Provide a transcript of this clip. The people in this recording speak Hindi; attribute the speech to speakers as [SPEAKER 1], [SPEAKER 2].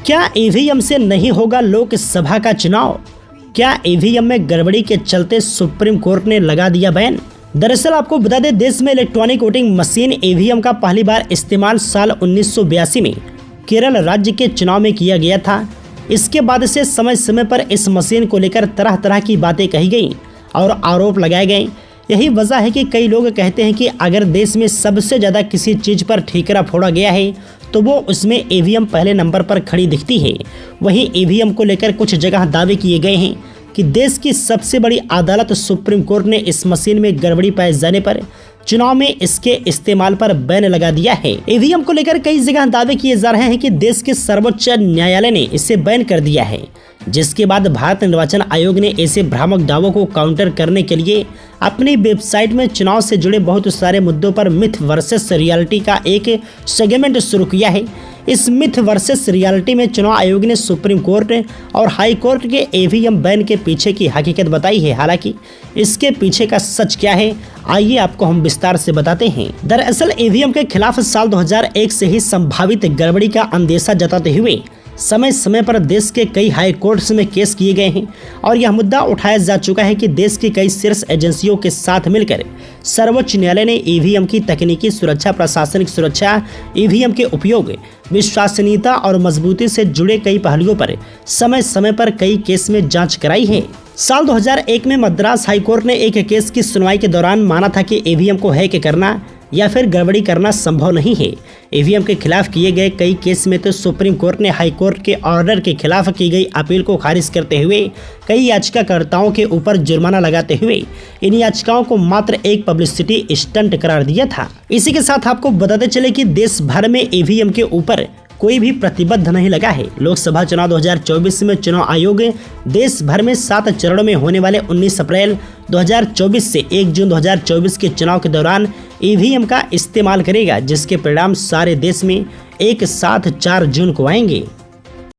[SPEAKER 1] क्या ईवीएम से नहीं होगा लोकसभा का चुनाव? क्या ईवीएम में गड़बड़ी के चलते सुप्रीम कोर्ट ने लगा दिया बैन? दरअसल आपको बता दें, देश में इलेक्ट्रॉनिक वोटिंग मशीन ईवीएम का पहली बार इस्तेमाल साल 1982 में केरल राज्य के चुनाव में किया गया था। इसके बाद से समय समय पर इस मशीन को लेकर तरह तरह की बातें कही गई और आरोप लगाए गए। यही वजह है कि कई लोग कहते हैं कि अगर देश में सबसे ज़्यादा किसी चीज़ पर ठीकरा फोड़ा गया है तो वो उसमें ईवीएम पहले नंबर पर खड़ी दिखती है। वहीं ईवीएम को लेकर कुछ जगह दावे किए गए हैं कि देश की सबसे बड़ी अदालत सुप्रीम कोर्ट ने इस मशीन में गड़बड़ी पाए जाने पर चुनाव में इसके इस्तेमाल पर बैन लगा दिया है। ईवीएम को लेकर कई जगह दावे किए जा रहे हैं कि देश के सर्वोच्च न्यायालय ने इसे बैन कर दिया है, जिसके बाद भारत निर्वाचन आयोग ने ऐसे भ्रामक दावों को काउंटर करने के लिए अपनी वेबसाइट में चुनाव से जुड़े बहुत सारे मुद्दों पर मिथ वर्सेस रियलिटी का एक सेगमेंट शुरू किया है। इस मिथ वर्सेस रियलिटी में चुनाव आयोग ने सुप्रीम कोर्ट और हाई कोर्ट के ईवीएम बैन के पीछे की हकीकत बताई है। हालांकि इसके पीछे का सच क्या है, आइए आपको हम विस्तार से बताते हैं। दरअसल ईवीएम के खिलाफ साल 2001 से ही संभावित गड़बड़ी का अंदेशा जताते हुए समय समय पर देश के कई हाई कोर्ट्स में केस किए गए हैं और यह मुद्दा उठाया जा चुका है कि देश की कई शीर्ष एजेंसियों के साथ मिलकर सर्वोच्च न्यायालय ने ईवीएम की तकनीकी सुरक्षा, प्रशासनिक सुरक्षा, ईवीएम के उपयोग, विश्वसनीयता और मजबूती से जुड़े कई पहलुओं पर समय समय पर कई केस में जांच कराई है। साल 2001 में मद्रास हाई कोर्ट ने एक केस की सुनवाई के दौरान माना था कि ईवीएम को हैक करना या फिर गड़बड़ी करना संभव नहीं है। ईवीएम के खिलाफ किए गए कई केस में तो सुप्रीम कोर्ट ने हाई कोर्ट के ऑर्डर के खिलाफ की गई अपील को खारिज करते हुए कई याचिकाकर्ताओं के ऊपर जुर्माना लगाते हुए इन याचिकाओं को मात्र एक पब्लिसिटी स्टंट करार दिया था। इसी के साथ आपको बताते चले कि देश भर में ईवीएम के ऊपर कोई भी प्रतिबंध नहीं लगा है। लोकसभा चुनाव 2024 में चुनाव आयोग देश भर में 7 चरणों में होने वाले 19 अप्रैल 2024 से 1 जून 2024 के चुनाव के दौरान ईवीएम का इस्तेमाल करेगा, जिसके परिणाम सारे देश में एक साथ 4 जून को आएंगे।